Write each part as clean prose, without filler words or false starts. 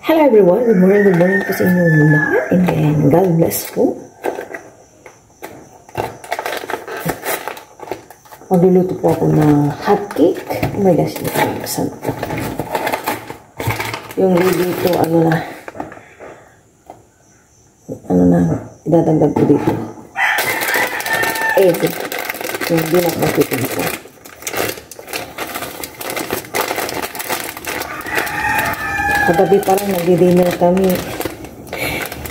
Hello everyone, good morning po sa inyong lahat, and then God bless po. Magluluto po ako ng hot cake. Oh my gosh, yung dito, ano na, idadagdag ko dito. Egg. Yung dinakmakitin ko. Kagabi parang nag-dinner kami.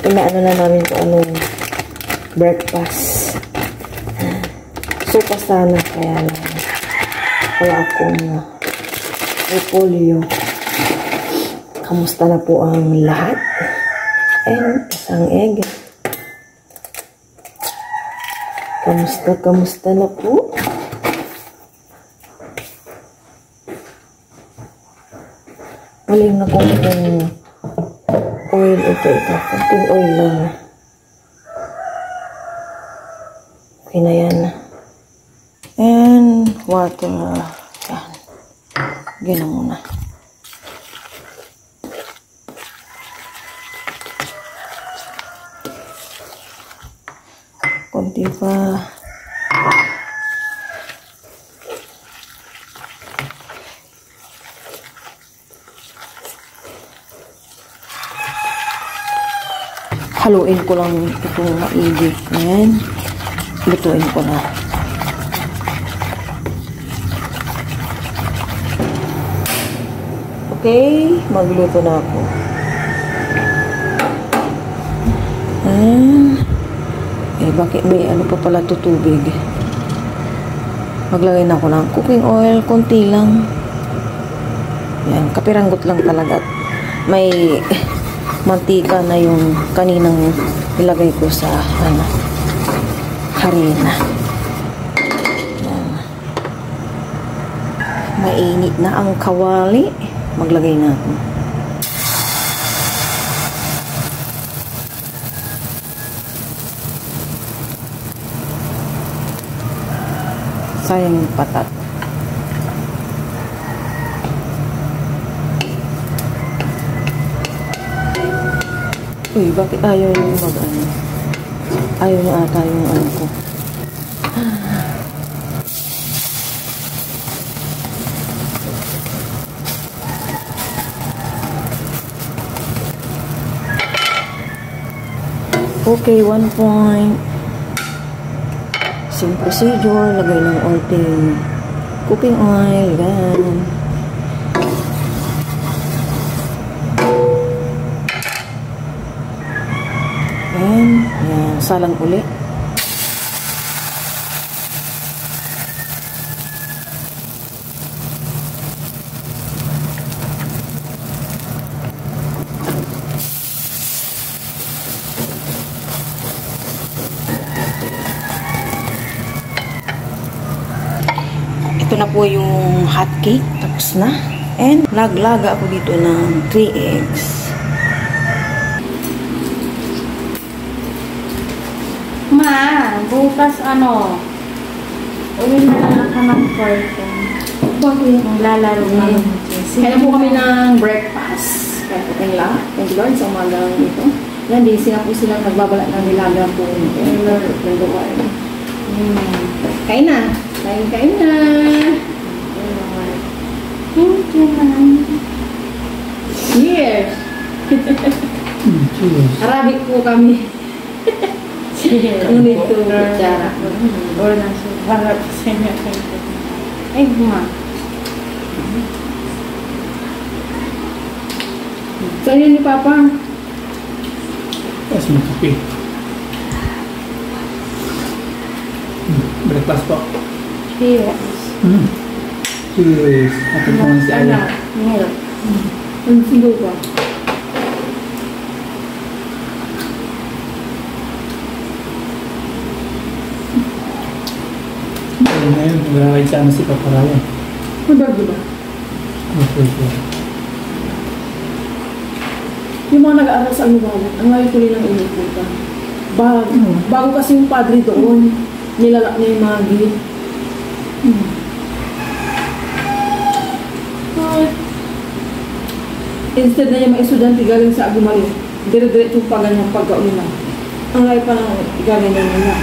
Inaano na namin kung anong breakfast. Sopa sana, kaya lang wala akong repolyo. Kamusta na po ang lahat? And isang egg. Kamusta na po? Maling na kung oil ito. Kunting oil lang. Okay na yan. And water. Yan. Gano'n muna. Kunti pa. Haluin ko lang itong maigi. Ayan. Lutuin ko na. Okay. Magluto na ako. Ayan. Bakit may ano pa pala tutubig? Maglagay na ako ng cooking oil. Konti lang. Ayan. Kapiranggot lang talaga. May mantika na yung kaninang ilagay ko sa harina. Yan. Mainit na ang kawali. Maglagay na ako. Sayang yung patat. Uy, bakit ayaw yung mag-ano? Ayaw niya ata yung ano ko. Okay, 1 point. Same procedure. Lagay ng onting cooking oil. Ganyan. Ayan, salang uli. Ito na po yung hot cake. Tapos na. And laglaga ako dito ng 3 eggs. Ma, bukas ano? Uwi na lang ka ng curtain. Bakit? Lalaro namin. Kaya po kami ng breakfast. Kaya po kayong lahat. Thank you Lord sa umagang ito. Yan, busy na po silang nagbabala ng nilaga po. Kaya Lord, ng gawain. Kain na. Kain na. Thank you, man. Cheers! Cheers. Arabic po kami. Ngunit ito, kutsara. Or nasa harap sa inyo. Ay, ma. Saan yun ni Papa? Tapos may kape. Breakfast po. Cheers. Cheers. Ate po si Ala. Milk. Ang sigaw pa. Ngayon, nag-ride sa si Papa Ryan. Mabago ba? Okay. Yung mga nag-aaral sa Anubalan, ang ngayon ko nilang inipunta. Bago kasi yung padre doon, nilalak niya yung mga gate. Instead na yung mga estudyante galing sa Agumali, dire-diretso pa ganyan pagkaon nila. Ang layo pa ng gaganyan nila.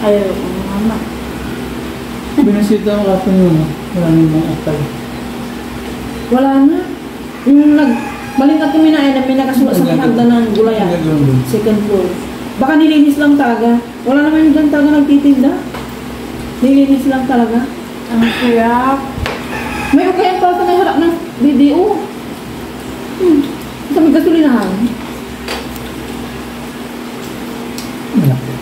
Ayaw ko mama. Binasita ko kapon yun. Wala nang mga akal. Wala na. Yung malingkat kami na ay may nakasulat sa hagdan ng gulayan. Second floor. Baka nilinis lang talaga. Wala naman yung dyan talaga nagtitinda. Nilinis lang talaga. Ang kaya, May okay pa sa may harap ng BDO. Sa may gasolinahan. Malaki.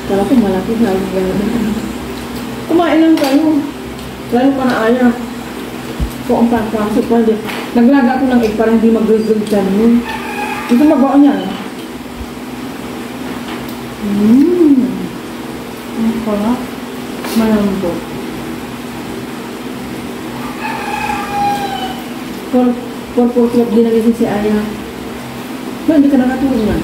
Kala ko malaki na yung gano'n. Kumain lang kayo. Lalo pa na ayaw. Kung ang pagpasok pa din. Naglaga ako ng egg para hindi mag-greg dyan yun. Ito mabaon yan. ang kaya, malambot. For club din nagising si Aya. Ba, hindi ka nakatulog na.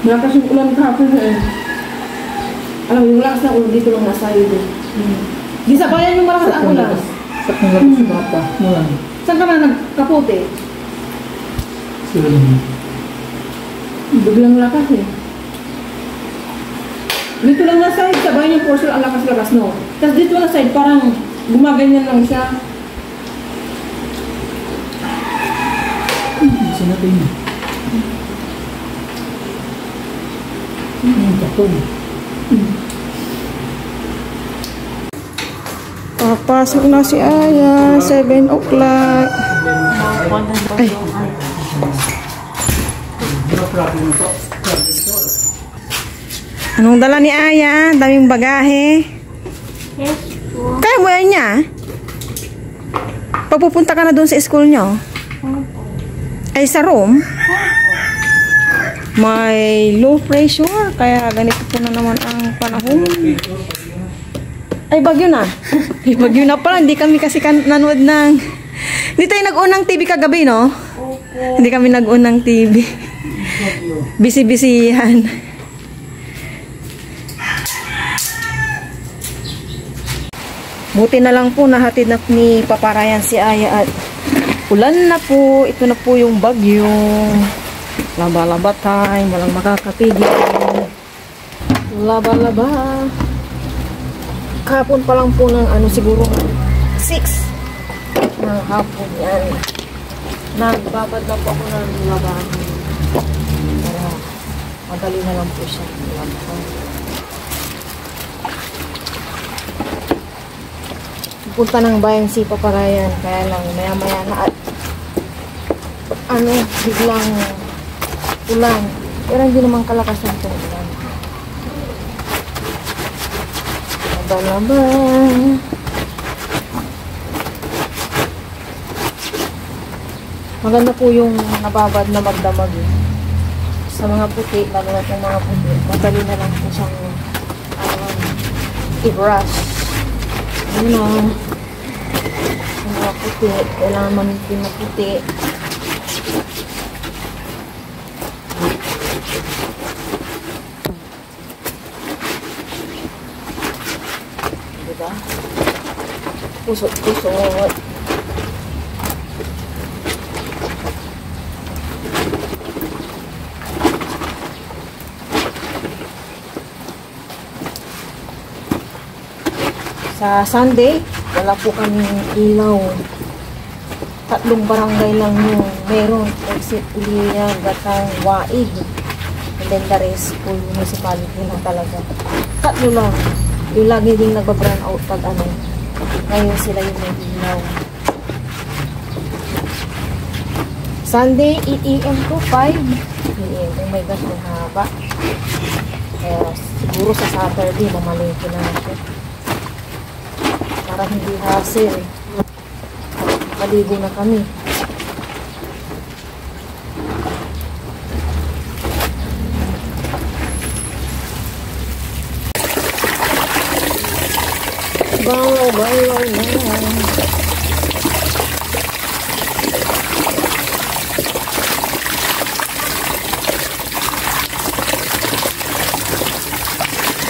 Malakas yung ulan kahapon eh. Alam mo, yung lakas ng ulan dito lang nasa iyo din. Di sa bayan yung malakas ang ulan. Sa kanila sa mapa. Mula. Saan ka na nagkapote? Sila naman. Biglang lakas eh. Dito lang na side, sa bayan yung porcel ang lakas-lakas, no? Tapos dito na side, parang gumaganyan lang siya. Isa natin yun. Kapon. Papasok na si Aya, 7 o'clock. Ay. Anong dala ni Aya? Daming bagahe. Yes po. Kaya mo yan niya? Pagpupunta ka na doon sa school nyo? Ay, sa room? May low pressure, kaya ganito po na naman ang panahon. Ay, bagyo na. Ay, bagyo na pala. Hindi kami kasi nanood ng... Hindi tayo nag-unang TV kagabi, no? Hindi kami nag-unang TV. Busy-busy yan. Buti na lang po, nahatid na ni Paparayan si Aya at ulan na po. Ito na po yung bagyo. Laba-laba time, walang makakapigil. Laba-laba. Kahapon pa lang po ng siguro 6 ng hapon yan. Nagbabad na po ako ng labahan. Pero madali na lang po siya. Punta ng bayan si Paparayan, kaya lang maya-maya na at biglang ulan. Pero hindi naman kalakasan itong ulan. Laba-laba. Maganda po yung nababad na magdamag. Sa mga puti, lalo na itong mga puti, madali na lang po siyang i-brush. Yun o. Sa mga puti, kailangan mamintin na puti. Diba? Pusot-pusot. Sa Sunday, wala po kaming ilaw. 3 barangay lang yung meron. Exit Uliya, Gatang, Waig. And then the rest, full municipality na talaga. 3 lang. Yung lagi din nagba-brown out pag ngayon sila yung may ilaw. Sunday, 8 AM to 5 PM. Oh my gosh, may haba. Kaya siguro sa Saturday, mamalingki na ako. Para hindi hassle. Maligo na kami. Banlaw na.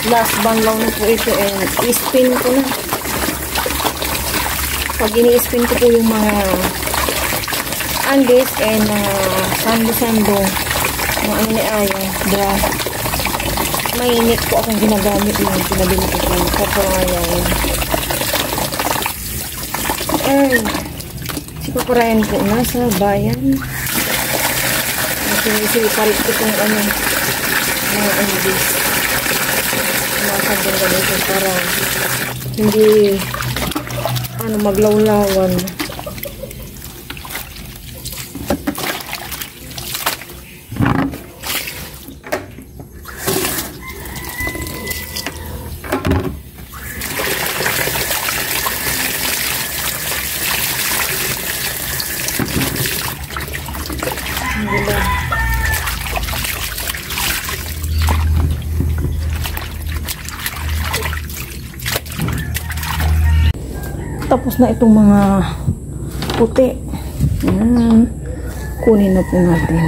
Last banlaw na po ito and i-spin ko na. Pag ini-spin ko po yung mga Andes and sando-sando mga ano ni Aya, mainit po akong ginagamit yung pinabili ko po yung Paparayan. Ay, si Paparayan po nasa bayan. Sinisipalit ko itong ano mga Andes. Masagdan ganito para hindi ano maglawlawan. Tapos na itong mga puti. Ayan. Kunin na po natin.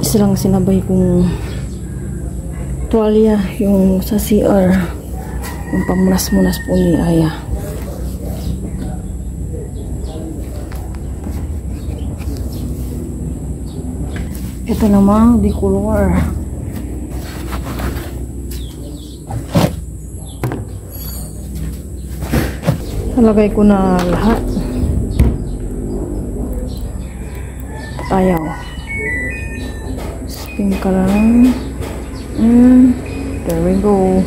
Isa lang sinabay kong tuwalya yung sa CR. Yung pamunas-munas po ni Aya. Ito namang decolor. Nalagay ko na lahat. Ayaw. Spin ka lang. There we go.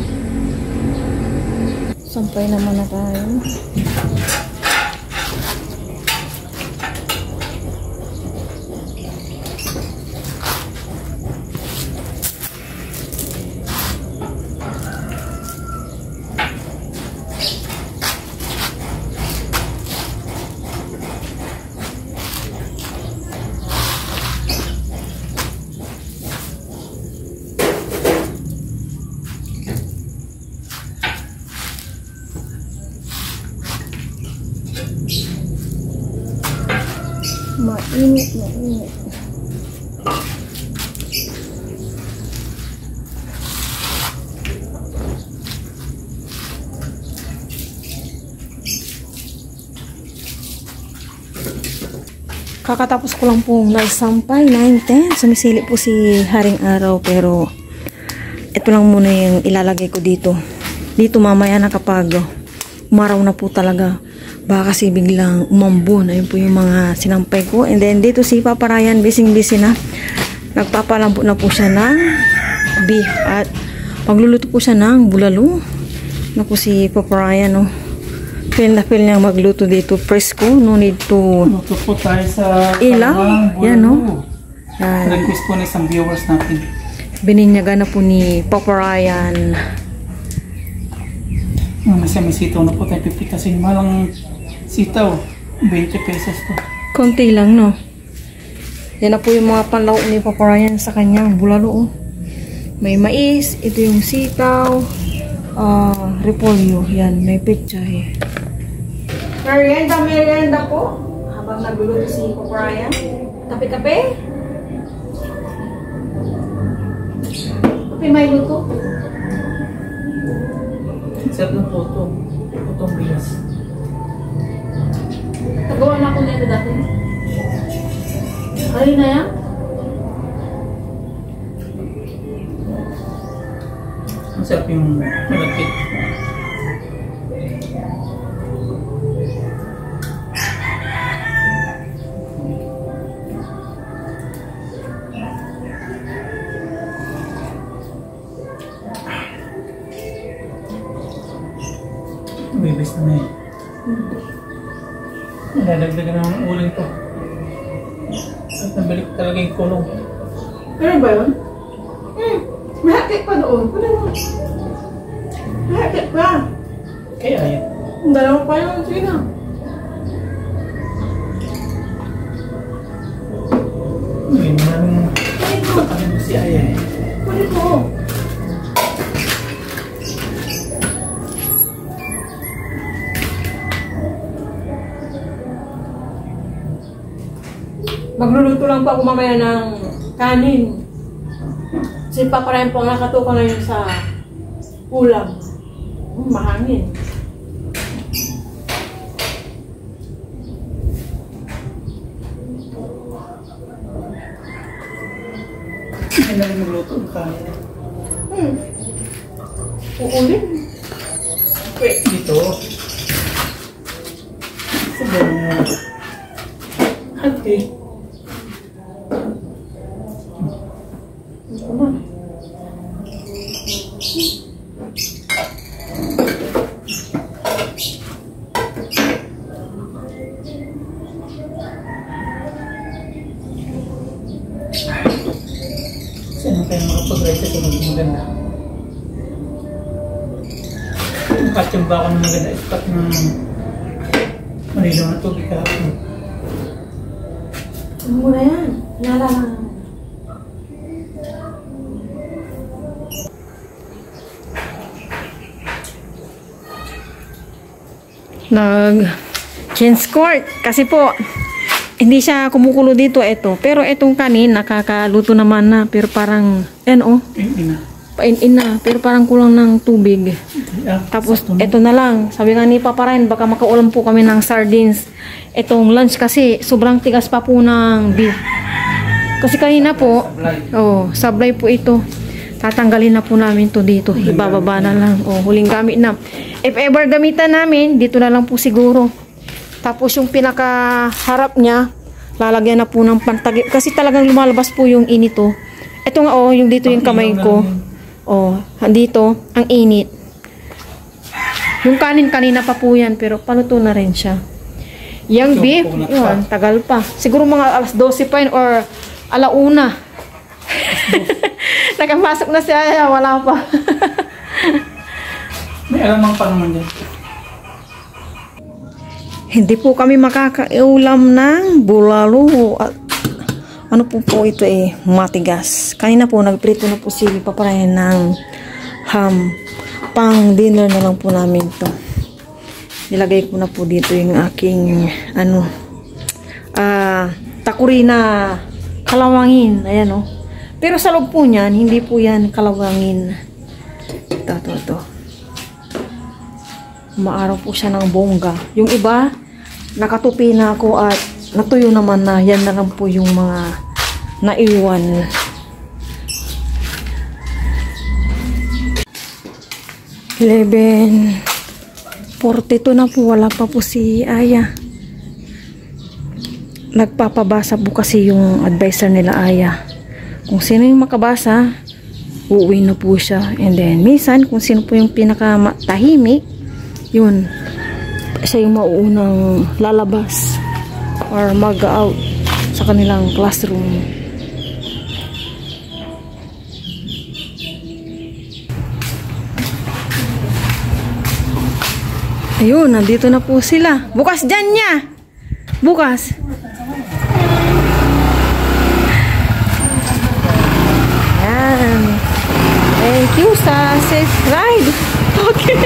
Sampay naman na tayo. Mainit. Kakatapos ko lang pong nagsampay, 9:10. Sumisili po si Haring Araw, pero ito lang muna yung ilalagay ko dito. Dito mamaya na kapag umaraw na po talaga. Baka kasi biglang umambon. Ayun po yung mga sinampay ko. And then dito si Paparayan, busy na. Nagpapalambot na po siya ng beef. At magluluto po siya ng bulalo. Na po si Paparayan, no. Feel na feel niya magluto dito. Presko, no need to Luto po tayo sa ilaw. Yan, no. Yan. Request po na isang viewers natin. Bininyaga na po ni Paparayan. May sitaw na po tayo. 50 kasi malang sitaw. 20 pesos to. Konti lang, no. Yan na po yung mga panlaw ni Paparayan sa kanyang bulalo, oh. May mais. Ito yung sitaw. Repolyo. Yan, may pechay. Merienda po. Habang nagluluto si Paparayan. Kape-kape. Kape may luto. Sarap ng puto. Putong bilas. Nagawa na ako nito dati. Kali na yan? Ang sarap yung malapit. Bibis na eh. Nadagdagan ng uling ko. At nabalik talaga yung kulong. Ano ba yun? Mahakit pa doon. Ano mo? Mahakit pa. Kaya yan. Dalawa pa yun. Sige na. Ngayon, maraming Kulit mo. ano mo si Aya eh. Kulit mo. Magluluto lang po ako mamaya ng kanin. Kasi paparayan po ang nakatuka ngayon sa ulam. Mahangin. Hindi na rin magluto ng kanin. Uulit. Wait, dito. Sabi niya. Okay. Saan tayo makapag-ride ito maganda? Costume ba ako ng maganda ispat ng Manila na tubig kahapon? Mura yan. Nalaman. Nag-change court. Kasi po, hindi siya kumukulo dito ito. Pero itong kanin, nakakaluto naman na. Pero parang, Hindi na. pain-in na. Pero parang kulang ng tubig. Ah, Tapos, sakto na. ito na lang. Sabi nga ni Papa Ryan, baka makaulam po kami ng sardines. Itong lunch kasi, sobrang tigas pa po ng beef. Kasi kanina po, sablay po ito. Tatanggalin na po namin to dito. Ibababa na lang. Huling gamit na. If ever gamitan namin, dito na lang po siguro. Tapos yung pinakaharap niya, lalagyan na po ng pantagip. Kasi talagang lumalabas po yung init to. Ito nga yung dito yung kamay ko. Dito, ang init. Yung kanin kanina pa po yan, pero paluto na rin siya. Yung beef, yun, tagal pa. Siguro mga alas 12 pa yun or alauna. Nakapasok na siya, wala pa. May alamang pa naman din. Hindi po kami makakaulam ng bulalo. At ano po ito matigas. Kanina po nagprito na po si Papa Ryan ng ham. Pang dinner na lang po namin to. Nilagay ko na po dito yung aking takuri na kalawangin. Ayan Pero sa loob po niyan, hindi po yan kalawangin. Ito. Maaraw po siya ng bongga. Yung iba, nakatupi na ako at natuyo naman na. Yan na lang po yung mga naiwan. $11:42 na po. Wala pa po si Aya. Nagpapabasa po kasi yung advisor nila Aya. Kung sino yung makabasa, uuwi na po siya. And then, minsan, kung sino po yung pinakamatahimik, yun, siya yung mauunang lalabas or mag-out sa kanilang classroom. Ayun, nandito na po sila. Bukas dyan niya! Bukas! Ayan. Thank you sa safe ride. Okay.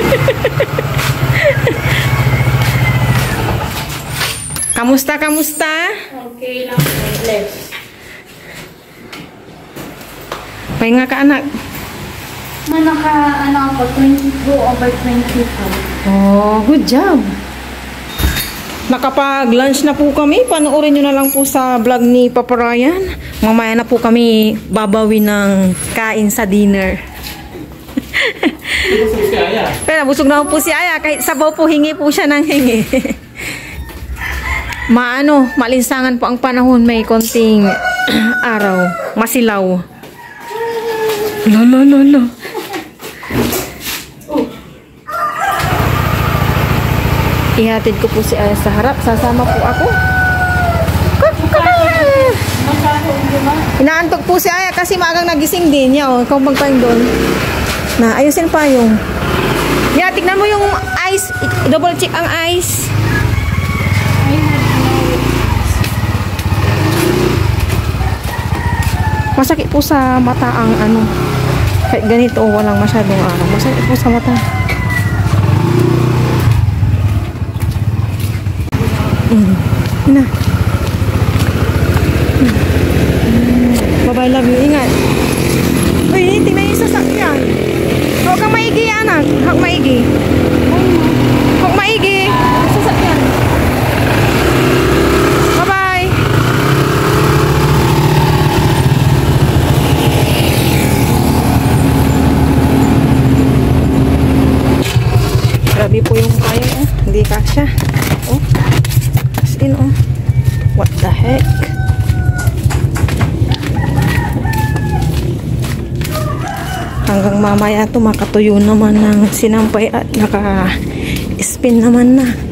Kamusta? Okay lang. Less. Pahinga ka anak. Ako, 22/24. Oh, good job. Nakapag-lunch na po kami. Panoorin nyo na lang po sa vlog ni Papa Ryan. Mamaya na po kami babawi ng kain sa dinner. Busog si Aya. Pero busog na po si Aya. Kahit sabaw po, hingi po siya ng hingi. Malinsangan po ang panahon. May konting araw. Masilaw. Lolo. Ihatid ko po si Aya sa harap. Sasama po ako. Inaantok po si Aya kasi maagang nagising din niya. Ikaw magpaing doon. Ayusin pa yung. Tignan mo yung ice. Double check ang ice. Masakit po sa mata ang kahit ganito walang masyadong araw. Masakit po sa mata. Na. hanggang mamaya to makatuyo naman ng sinampay at naka-spin naman na.